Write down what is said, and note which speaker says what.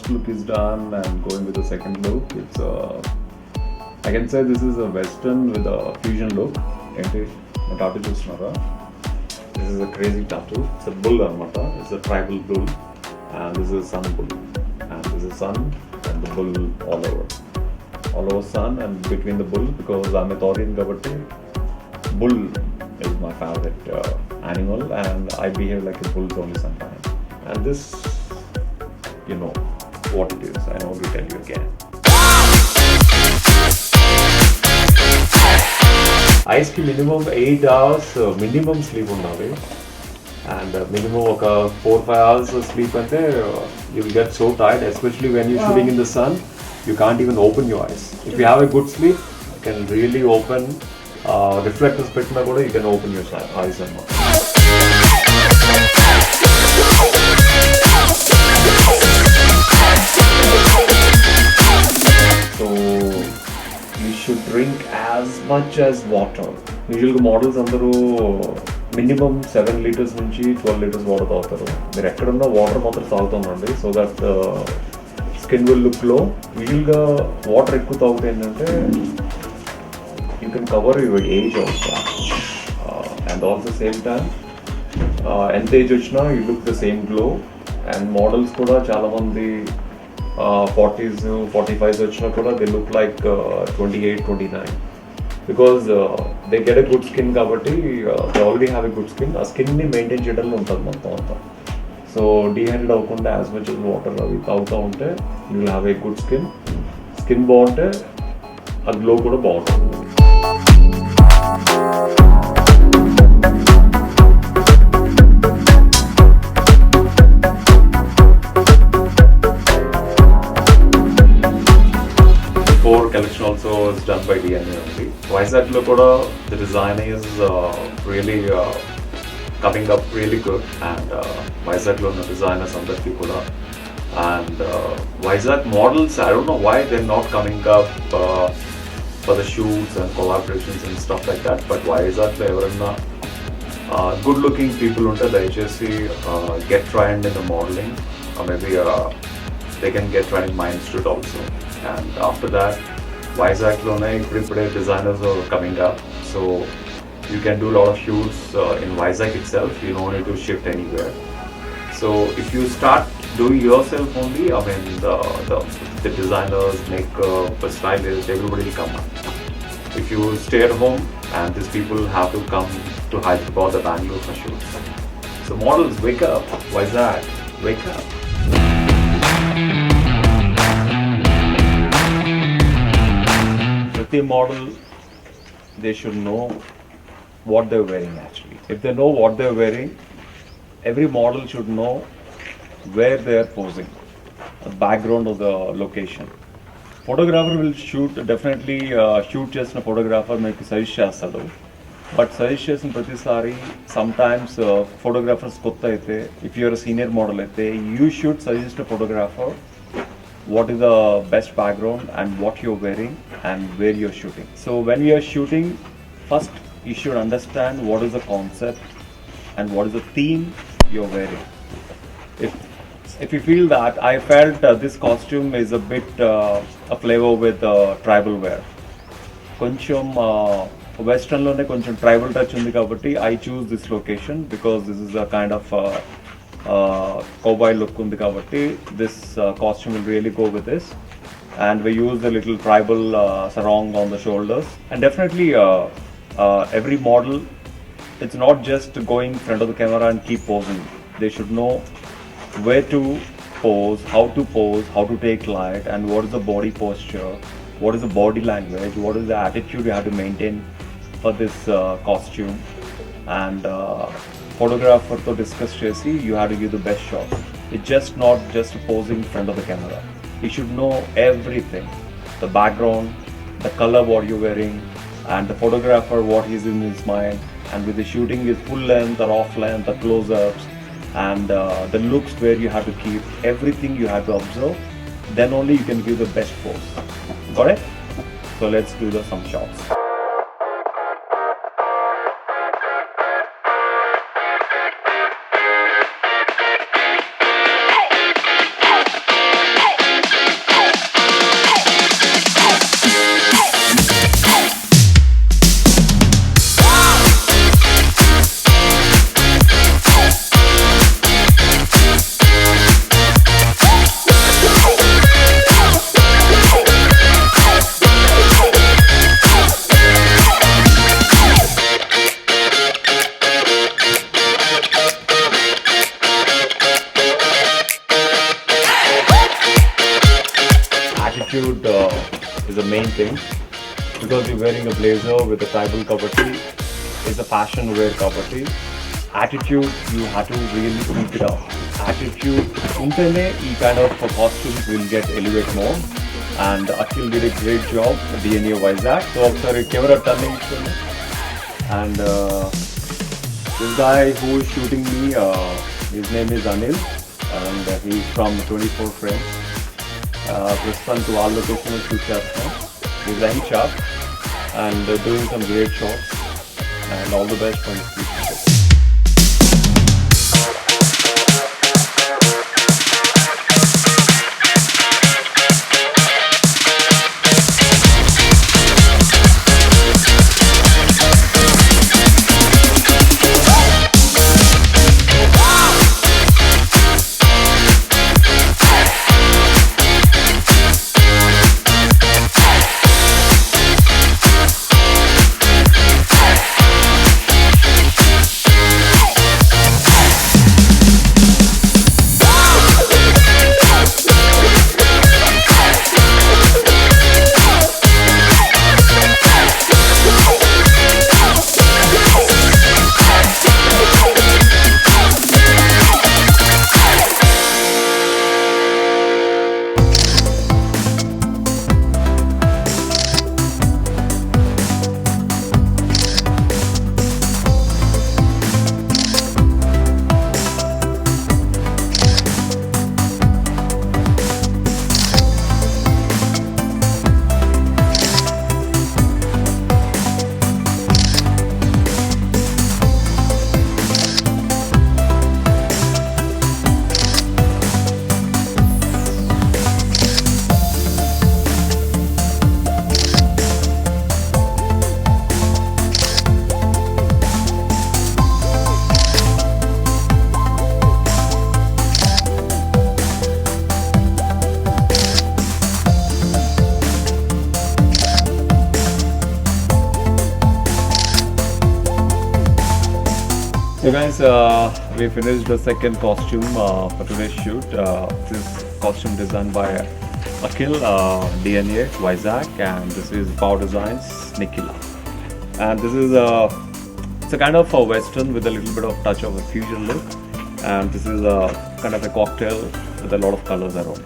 Speaker 1: first look is done and going with the second look, it's I can say this is a western with a fusion look. Tattoo chustunara. This is a crazy tattoo. It's a bull anamata. It's a tribal bull, and this is a sun bull, and this is sun and the bull all over sun and between the bull, because I'm a Taurian kabatti, bull is my favorite animal, and I behave like a bull only sometimes. And this, you know what it is. I know to tell you again. Ice ki minimum 8 hours minimum sleep undavi, and minimum oka 4-5 hours sleep ante you'll get so tired, especially when you're shooting in the sun. You can't even open your eyes. If you have a good sleep, you can really open reflectors petna kuda you can open your eyes and more. So you should drink as much as water. Usually models andaru minimum 7 liters nunchi 12 liters water తాగుతారు. మీరు ఎక్కడున్నా water మాత్రం తాగుతామండి, so that skin will look glow. యూజువల్గా water ఎక్కువ తాగితే ఏంటంటే you can cover your age also, and also same time ఎంత ఏజ్ వచ్చినా you look the same glow. And models కూడా చాలామంది 40s 45s వచ్చినా కూడా they look like 28 29, because they get a good skin కాబట్టి they already have a good skin. ఆ స్కిన్ని maintain చేయడంలో ఉంటుంది మొత్తం అంతా. సో డీహైడ్రేట్ అవ్వకుండా యాజ్ మచ్ as వాటర్ అవి తాగుతూ ఉంటే you will have a good skin. Skin బాగుంటే ఆ గ్లో కూడా బాగుంటుంది. Collection also is done by DNA only. Vizag lo kuda the design is really coming up really good, and Vizag lo na designers andarki kuda, and Vizag models, I don't know why they're not coming up for the shoots and collaborations and stuff like that, but Vizag lo evarana good looking people unte dayachesi get trained in the modeling, or maybe they can get trained in my institute also. And after that, Vizag lone ippude designers are coming up, so you can do a lot of shoots in Vizag itself. You don't need to shift anywhere. So if you start doing yourself only, I mean the designers, makeup, stylists, everybody will come up. If you stay at home, and these people have to come to Hyderabad or Bangalore for shoots. So models, wake up. Vizag, wake up. The model, they should know what they're wearing actually. If they know what they're wearing, every model should know where they are posing, the background of the location. Photographer will shoot, definitely shoot చేసిన photographer మీకు suggest చేస్తాడు, but suggest చేసిన ప్రతిసారి sometimes photographers కొత్త అయితే, if you are a senior model అయితే, you should suggest a photographer what is the best background and what you're wearing and where you're shooting. So when you're shooting, first you should understand what is the concept and what is the theme you're wearing. If you feel that, I felt this costume is a bit a flavor with tribal wear. Koncham western lone koncham tribal touch undi kabatti I choose this location because this is a kind of cowboy look undi kabatti this costume will really go with this, and we use the little tribal sarong on the shoulders. And definitely every model, it's not just going in front of the camera and keep posing. They should know where to pose, how to take light, and what is the body posture, what is the body language, what is the attitude you have to maintain for this costume. And photographer to discuss chesi, you have to give the best shot. It's just not just posing in front of the camera. You should know everything, the background, the color what you're wearing, and the photographer what is in his mind. And with the shooting is full length or off length, the close-ups, and the looks where you have to keep everything you have to observe, then only you can give the best pose. Got it? So let's do some shots.
Speaker 2: attitude is the main thing, because you're wearing a blazer with a tribal cover tee. It's a fashion wear cover tee. Attitude, you have to really keep it up. Attitude, untene ee kind of costumes will get elevate more. And Akhil did a great job at DNA Vizag. So ఒకసారి camera turning ఇస్తుంది. And this guy who is shooting me, his name is Anil, and he's from 24 Frames. ప్రస్తుతానికి వాళ్ళ location shoot చేస్తున్నాం. He's line sharp and doing some great shots, and all the best for his future. So guys, we finished the second costume for today's shoot. This costume designed by Akhil, DNA Vizag, and this is Power Designs Nikhila. And this is it's a kind of a western with a little bit of touch of a fusion look, and this is a kind of a cocktail with a lot of colors around.